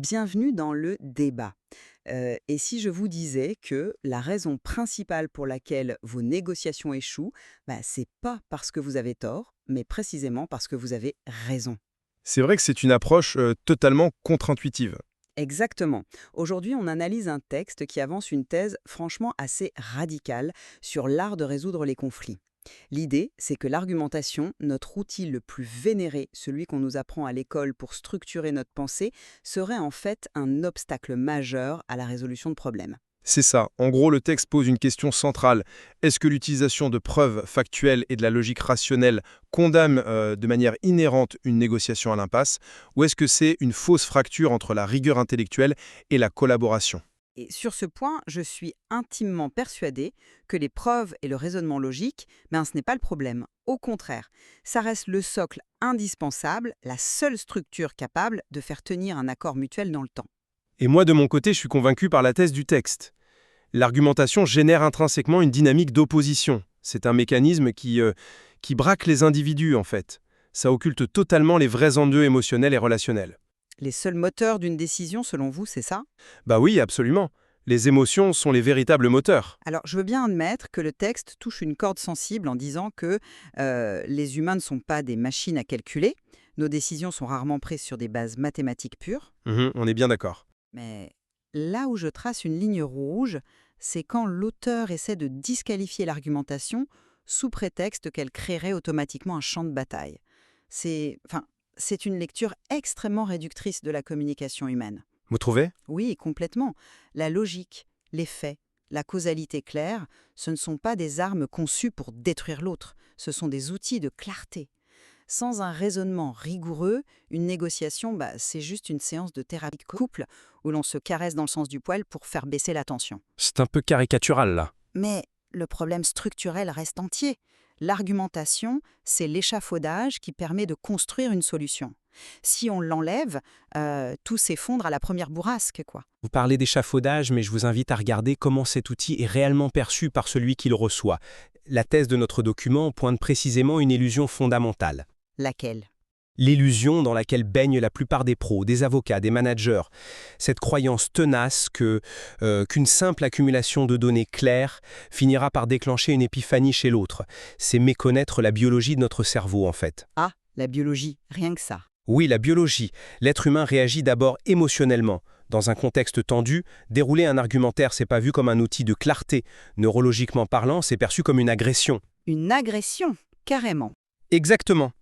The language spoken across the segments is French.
Bienvenue dans le débat. Et si je vous disais que la raison principale pour laquelle vos négociations échouent, c'est pas parce que vous avez tort, mais précisément parce que vous avez raison. C'est vrai que c'est une approche totalement contre-intuitive. Exactement. Aujourd'hui, on analyse un texte qui avance une thèse franchement assez radicale sur l'art de résoudre les conflits. L'idée, c'est que l'argumentation, notre outil le plus vénéré, celui qu'on nous apprend à l'école pour structurer notre pensée, serait en fait un obstacle majeur à la résolution de problèmes. C'est ça. En gros, le texte pose une question centrale. Est-ce que l'utilisation de preuves factuelles et de la logique rationnelle condamne de manière inhérente une négociation à l'impasse, ou est-ce que c'est une fausse fracture entre la rigueur intellectuelle et la collaboration? Et sur ce point, je suis intimement persuadée que les preuves et le raisonnement logique, ce n'est pas le problème. Au contraire, ça reste le socle indispensable, la seule structure capable de faire tenir un accord mutuel dans le temps. Et moi, de mon côté, je suis convaincu par la thèse du texte. L'argumentation génère intrinsèquement une dynamique d'opposition. C'est un mécanisme qui braque les individus, en fait. Ça occulte totalement les vrais enjeux émotionnels et relationnels. Les seuls moteurs d'une décision, selon vous, c'est ça? Bah oui, absolument. Les émotions sont les véritables moteurs. Alors, je veux bien admettre que le texte touche une corde sensible en disant que les humains ne sont pas des machines à calculer. Nos décisions sont rarement prises sur des bases mathématiques pures. On est bien d'accord. Mais là où je trace une ligne rouge, c'est quand l'auteur essaie de disqualifier l'argumentation sous prétexte qu'elle créerait automatiquement un champ de bataille. C'est une lecture extrêmement réductrice de la communication humaine. Vous trouvez? Oui, complètement. La logique, les faits, la causalité claire, ce ne sont pas des armes conçues pour détruire l'autre, ce sont des outils de clarté. Sans un raisonnement rigoureux, une négociation, c'est juste une séance de thérapie de couple où l'on se caresse dans le sens du poil pour faire baisser la tension. C'est un peu caricatural, là. Mais le problème structurel reste entier. L'argumentation, c'est l'échafaudage qui permet de construire une solution. Si on l'enlève, tout s'effondre à la première bourrasque, quoi. Vous parlez d'échafaudage, mais je vous invite à regarder comment cet outil est réellement perçu par celui qui le reçoit. La thèse de notre document pointe précisément une illusion fondamentale. Laquelle? L'illusion dans laquelle baignent la plupart des pros, des avocats, des managers. Cette croyance tenace qu'une simple accumulation de données claires finira par déclencher une épiphanie chez l'autre. C'est méconnaître la biologie de notre cerveau, en fait. Ah, la biologie, rien que ça. Oui, la biologie. L'être humain réagit d'abord émotionnellement. Dans un contexte tendu, dérouler un argumentaire, c'est pas vu comme un outil de clarté. Neurologiquement parlant, c'est perçu comme une agression. Une agression, carrément. Exactement.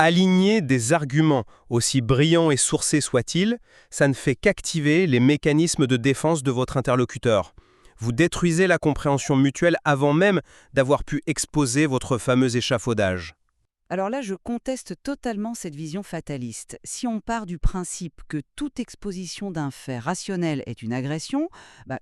Aligner des arguments, aussi brillants et sourcés soient-ils, ça ne fait qu'activer les mécanismes de défense de votre interlocuteur. Vous détruisez la compréhension mutuelle avant même d'avoir pu exposer votre fameux échafaudage. Alors là, je conteste totalement cette vision fataliste. Si on part du principe que toute exposition d'un fait rationnel est une agression,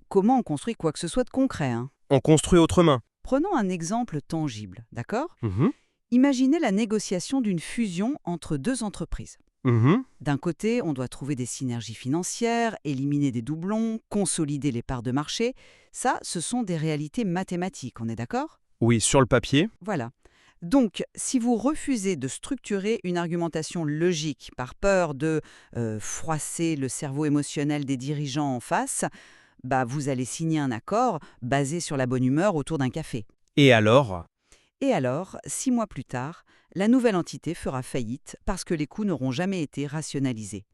comment on construit quoi que ce soit de concret, hein? On construit autrement. Prenons un exemple tangible, d'accord? Mhm. Imaginez la négociation d'une fusion entre deux entreprises. Mhm. D'un côté, on doit trouver des synergies financières, éliminer des doublons, consolider les parts de marché. Ça, ce sont des réalités mathématiques, on est d'accord? Oui, sur le papier. Voilà. Donc, si vous refusez de structurer une argumentation logique par peur de froisser le cerveau émotionnel des dirigeants en face, vous allez signer un accord basé sur la bonne humeur autour d'un café. Et alors? Et alors, 6 mois plus tard, la nouvelle entité fera faillite parce que les coûts n'auront jamais été rationalisés.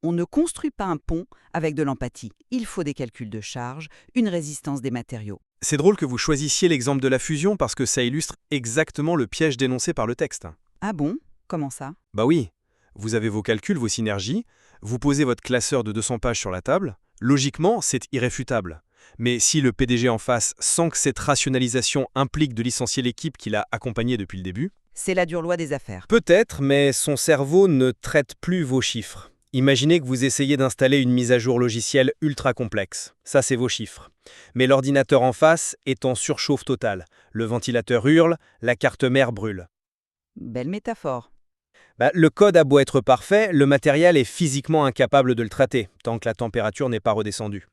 On ne construit pas un pont avec de l'empathie. Il faut des calculs de charges, une résistance des matériaux. C'est drôle que vous choisissiez l'exemple de la fusion parce que ça illustre exactement le piège dénoncé par le texte. Ah bon? Comment ça? Bah oui, vous avez vos calculs, vos synergies, vous posez votre classeur de 200 pages sur la table, logiquement, c'est irréfutable. Mais si le PDG en face sent que cette rationalisation implique de licencier l'équipe qu'il a accompagnée depuis le début, C'est la dure loi des affaires. peut-être, mais son cerveau ne traite plus vos chiffres. Imaginez que vous essayez d'installer une mise à jour logicielle ultra complexe. Ça, c'est vos chiffres. Mais l'ordinateur en face est en surchauffe totale. Le ventilateur hurle, la carte mère brûle. Belle métaphore. Le code a beau être parfait, le matériel est physiquement incapable de le traiter, tant que la température n'est pas redescendue.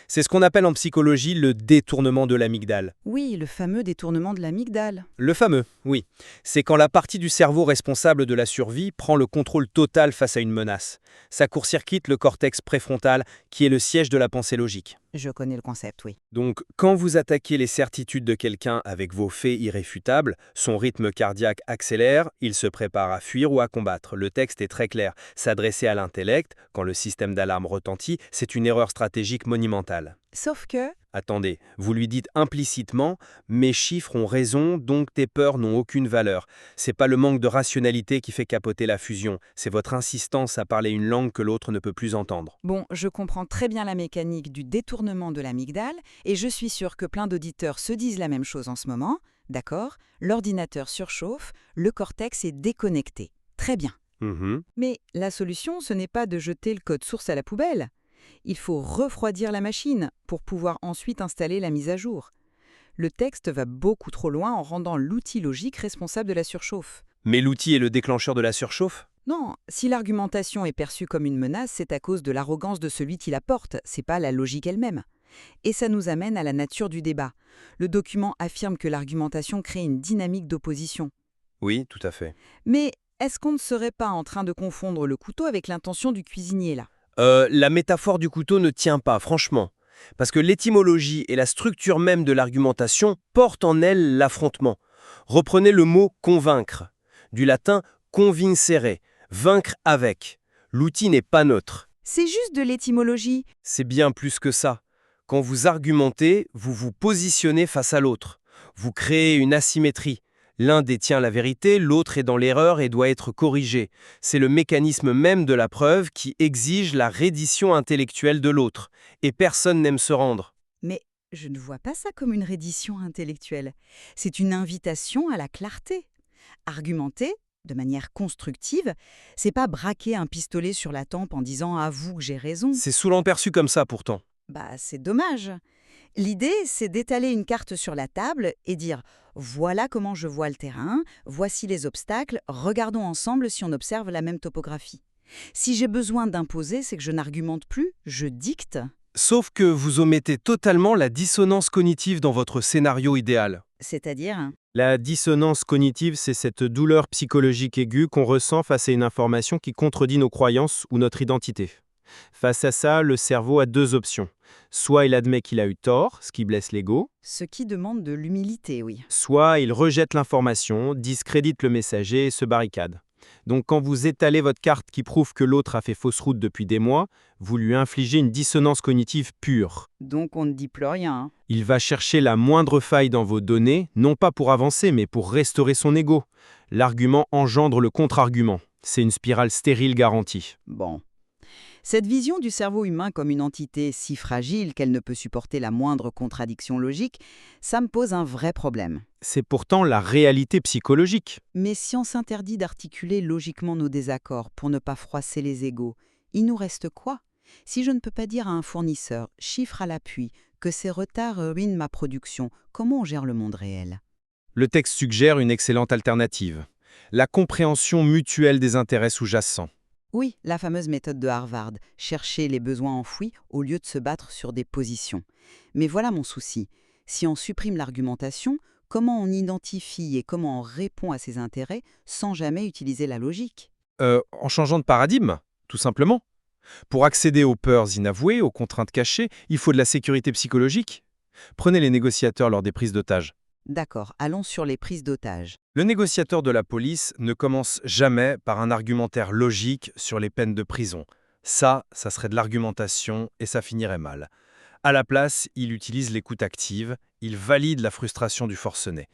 C'est ce qu'on appelle en psychologie le détournement de l'amygdale. Oui, le fameux détournement de l'amygdale. Le fameux, oui. C'est quand la partie du cerveau responsable de la survie prend le contrôle total face à une menace. Ça court-circuite le cortex préfrontal, qui est le siège de la pensée logique. Je connais le concept, oui. Donc, quand vous attaquez les certitudes de quelqu'un avec vos faits irréfutables, son rythme cardiaque accélère, il se prépare à fuir ou à combattre. Le texte est très clair. S'adresser à l'intellect, quand le système d'alarme retentit, c'est une erreur stratégique monumentale. Sauf que... Attendez, vous lui dites implicitement « mes chiffres ont raison, donc tes peurs n'ont aucune valeur ». C'est pas le manque de rationalité qui fait capoter la fusion, c'est votre insistance à parler une langue que l'autre ne peut plus entendre. Bon, je comprends très bien la mécanique du détournement de l'amygdale et je suis sûre que plein d'auditeurs se disent la même chose en ce moment. D'accord, l'ordinateur surchauffe, le cortex est déconnecté. Très bien. Mais la solution, ce n'est pas de jeter le code source à la poubelle. Il faut refroidir la machine pour pouvoir ensuite installer la mise à jour. Le texte va beaucoup trop loin en rendant l'outil logique responsable de la surchauffe. Mais l'outil est le déclencheur de la surchauffe ? Non, si l'argumentation est perçue comme une menace, c'est à cause de l'arrogance de celui qui la porte, c'est pas la logique elle-même. Et ça nous amène à la nature du débat. Le document affirme que l'argumentation crée une dynamique d'opposition. Oui, tout à fait. Mais est-ce qu'on ne serait pas en train de confondre le couteau avec l'intention du cuisinier là ? La métaphore du couteau ne tient pas, franchement. Parce que l'étymologie et la structure même de l'argumentation portent en elle l'affrontement. Reprenez le mot « convaincre », du latin « convincere », vaincre avec. L'outil n'est pas neutre. C'est juste de l'étymologie. C'est bien plus que ça. Quand vous argumentez, vous vous positionnez face à l'autre. Vous créez une asymétrie. L'un détient la vérité, l'autre est dans l'erreur et doit être corrigé. C'est le mécanisme même de la preuve qui exige la reddition intellectuelle de l'autre. Et personne n'aime se rendre. Mais je ne vois pas ça comme une reddition intellectuelle. C'est une invitation à la clarté. Argumenter, de manière constructive, c'est pas braquer un pistolet sur la tempe en disant « avoue que j'ai raison ». C'est souvent perçu comme ça pourtant. Bah, c'est dommage. L'idée, c'est d'étaler une carte sur la table et dire « voilà comment je vois le terrain, voici les obstacles, regardons ensemble si on observe la même topographie ». Si j'ai besoin d'imposer, c'est que je n'argumente plus, je dicte. Sauf que vous omettez totalement la dissonance cognitive dans votre scénario idéal. C'est-à-dire, La dissonance cognitive, c'est cette douleur psychologique aiguë qu'on ressent face à une information qui contredit nos croyances ou notre identité. Face à ça, le cerveau a deux options. Soit il admet qu'il a eu tort, ce qui blesse l'ego, ce qui demande de l'humilité, oui. soit il rejette l'information, discrédite le messager et se barricade. Donc quand vous étalez votre carte qui prouve que l'autre a fait fausse route depuis des mois, vous lui infligez une dissonance cognitive pure. Donc on ne dit plus rien. Hein. Il va chercher la moindre faille dans vos données, non pas pour avancer, mais pour restaurer son ego. L'argument engendre le contre-argument. C'est une spirale stérile garantie. Bon. Cette vision du cerveau humain comme une entité si fragile qu'elle ne peut supporter la moindre contradiction logique, ça me pose un vrai problème. C'est pourtant la réalité psychologique. Mais si on s'interdit d'articuler logiquement nos désaccords pour ne pas froisser les égos, il nous reste quoi ? Si je ne peux pas dire à un fournisseur, chiffre à l'appui, que ces retards ruinent ma production, comment on gère le monde réel ? Le texte suggère une excellente alternative. La compréhension mutuelle des intérêts sous-jacents. Oui, la fameuse méthode de Harvard, chercher les besoins enfouis au lieu de se battre sur des positions. Mais voilà mon souci. Si on supprime l'argumentation, comment on identifie et comment on répond à ces intérêts sans jamais utiliser la logique ? En changeant de paradigme, tout simplement. Pour accéder aux peurs inavouées, aux contraintes cachées, il faut de la sécurité psychologique. Prenez les négociateurs lors des prises d'otages. D'accord, allons sur les prises d'otages. Le négociateur de la police ne commence jamais par un argumentaire logique sur les peines de prison. Ça serait de l'argumentation et ça finirait mal. À la place, il utilise l'écoute active, il valide la frustration du forcené.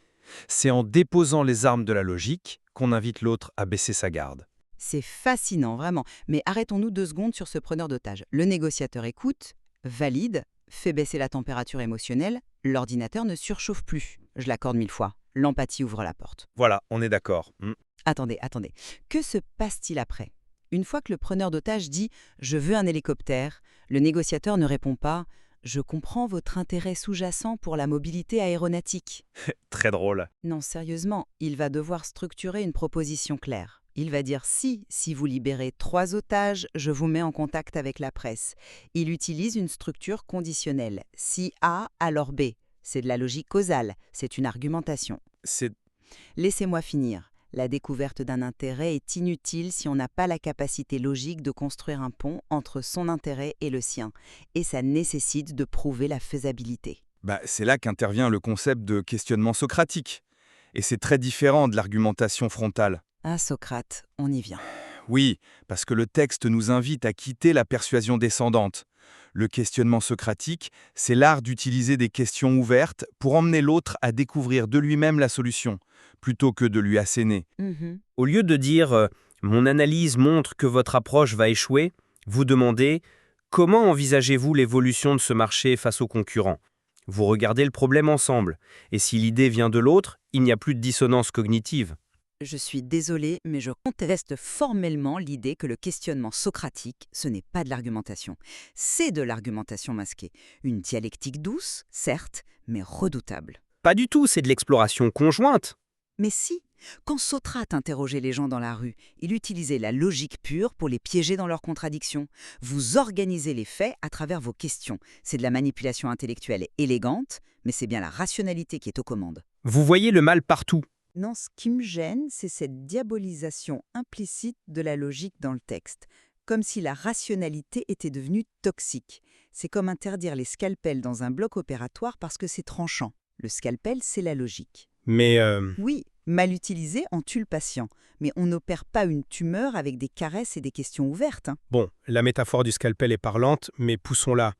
C'est en déposant les armes de la logique qu'on invite l'autre à baisser sa garde. C'est fascinant, vraiment. Mais arrêtons-nous 2 secondes sur ce preneur d'otage. Le négociateur écoute, valide, fait baisser la température émotionnelle, l'ordinateur ne surchauffe plus. Je l'accorde 1000 fois. L'empathie ouvre la porte. Voilà, on est d'accord. Attendez. Que se passe-t-il après ? Une fois que le preneur d'otage dit « je veux un hélicoptère », le négociateur ne répond pas « je comprends votre intérêt sous-jacent pour la mobilité aéronautique ». Très drôle. Non, sérieusement, il va devoir structurer une proposition claire. Il va dire si vous libérez 3 otages, je vous mets en contact avec la presse. Il utilise une structure conditionnelle. Si A, alors B. C'est de la logique causale, c'est une argumentation. C'est Laissez-moi finir. La découverte d'un intérêt est inutile si on n'a pas la capacité logique de construire un pont entre son intérêt et le sien. Et ça nécessite de prouver la faisabilité. C'est là qu'intervient le concept de questionnement socratique. Et c'est très différent de l'argumentation frontale. Ah, Socrate, on y vient. Oui, parce que le texte nous invite à quitter la persuasion descendante. Le questionnement socratique, c'est l'art d'utiliser des questions ouvertes pour emmener l'autre à découvrir de lui-même la solution, plutôt que de lui asséner. Au lieu de dire mon analyse montre que votre approche va échouer, vous demandez comment envisagez-vous l'évolution de ce marché face aux concurrents. Vous regardez le problème ensemble, et si l'idée vient de l'autre, il n'y a plus de dissonance cognitive. Je suis désolée, mais je conteste formellement l'idée que le questionnement socratique, ce n'est pas de l'argumentation. C'est de l'argumentation masquée. Une dialectique douce, certes, mais redoutable. Pas du tout, c'est de l'exploration conjointe. Mais si, quand Socrate interrogeait les gens dans la rue, il utilisait la logique pure pour les piéger dans leurs contradictions. Vous organisez les faits à travers vos questions. C'est de la manipulation intellectuelle élégante, mais c'est bien la rationalité qui est aux commandes. Vous voyez le mal partout. Non, ce qui me gêne, c'est cette diabolisation implicite de la logique dans le texte, comme si la rationalité était devenue toxique. C'est comme interdire les scalpels dans un bloc opératoire parce que c'est tranchant. Le scalpel, c'est la logique. Mais Oui, mal utilisé, on tue le patient, mais on n'opère pas une tumeur avec des caresses et des questions ouvertes. bon, la métaphore du scalpel est parlante, mais poussons-la.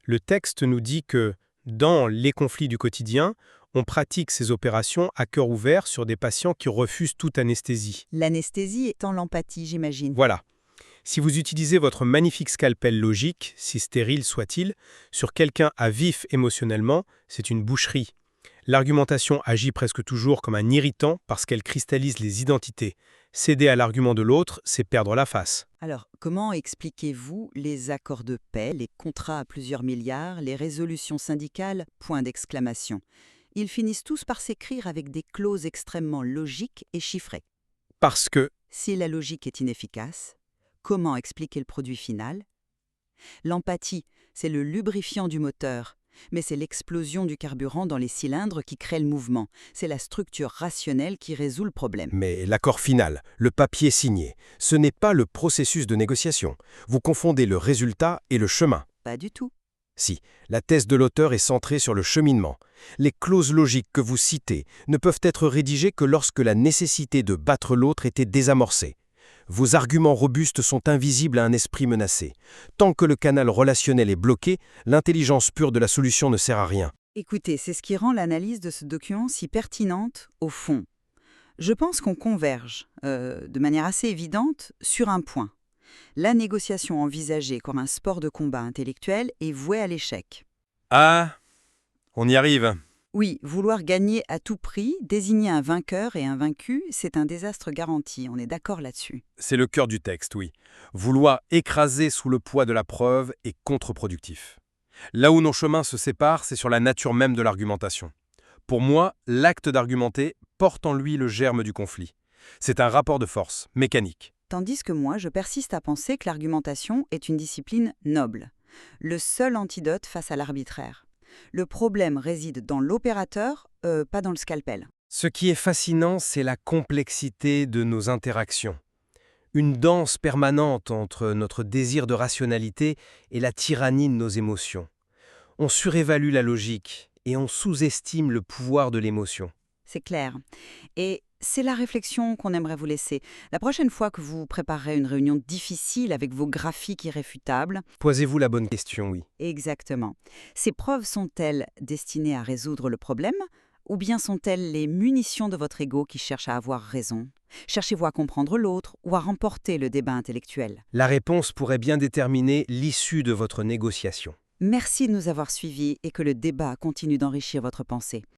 Le texte nous dit que, dans les conflits du quotidien, on pratique ces opérations à cœur ouvert sur des patients qui refusent toute anesthésie. L'anesthésie étant l'empathie, j'imagine. Voilà. Si vous utilisez votre magnifique scalpel logique, si stérile soit-il, sur quelqu'un à vif émotionnellement, c'est une boucherie. L'argumentation agit presque toujours comme un irritant parce qu'elle cristallise les identités. Céder à l'argument de l'autre, c'est perdre la face. Alors, comment expliquez-vous les accords de paix, les contrats à plusieurs milliards, les résolutions syndicales, point d'exclamation? Ils finissent tous par s'écrire avec des clauses extrêmement logiques et chiffrées. Parce que Si la logique est inefficace, comment expliquer le produit final? L'empathie, c'est le lubrifiant du moteur, mais c'est l'explosion du carburant dans les cylindres qui crée le mouvement. C'est la structure rationnelle qui résout le problème. Mais l'accord final, le papier signé, ce n'est pas le processus de négociation. Vous confondez le résultat et le chemin. Pas du tout. Si, la thèse de l'auteur est centrée sur le cheminement. Les clauses logiques que vous citez ne peuvent être rédigées que lorsque la nécessité de battre l'autre était désamorcée. Vos arguments robustes sont invisibles à un esprit menacé. Tant que le canal relationnel est bloqué, l'intelligence pure de la solution ne sert à rien. Écoutez, c'est ce qui rend l'analyse de ce document si pertinente au fond. Je pense qu'on converge, de manière assez évidente, sur un point. La négociation envisagée comme un sport de combat intellectuel est vouée à l'échec. Ah, on y arrive. Oui, vouloir gagner à tout prix, désigner un vainqueur et un vaincu, c'est un désastre garanti, on est d'accord là-dessus. C'est le cœur du texte, oui. Vouloir écraser sous le poids de la preuve est contre-productif. Là où nos chemins se séparent, c'est sur la nature même de l'argumentation. Pour moi, l'acte d'argumenter porte en lui le germe du conflit. C'est un rapport de force, mécanique. Tandis que moi, je persiste à penser que l'argumentation est une discipline noble, le seul antidote face à l'arbitraire. Le problème réside dans l'opérateur, pas dans le scalpel. ce qui est fascinant, c'est la complexité de nos interactions. Une danse permanente entre notre désir de rationalité et la tyrannie de nos émotions. On surévalue la logique et on sous-estime le pouvoir de l'émotion. C'est clair. Et c'est la réflexion qu'on aimerait vous laisser. La prochaine fois que vous préparerez une réunion difficile avec vos graphiques irréfutables, Posez-vous la bonne question, oui. exactement. Ces preuves sont-elles destinées à résoudre le problème ou bien sont-elles les munitions de votre ego qui cherche à avoir raison? Cherchez-vous à comprendre l'autre ou à remporter le débat intellectuel? La réponse pourrait bien déterminer l'issue de votre négociation. Merci de nous avoir suivis et que le débat continue d'enrichir votre pensée.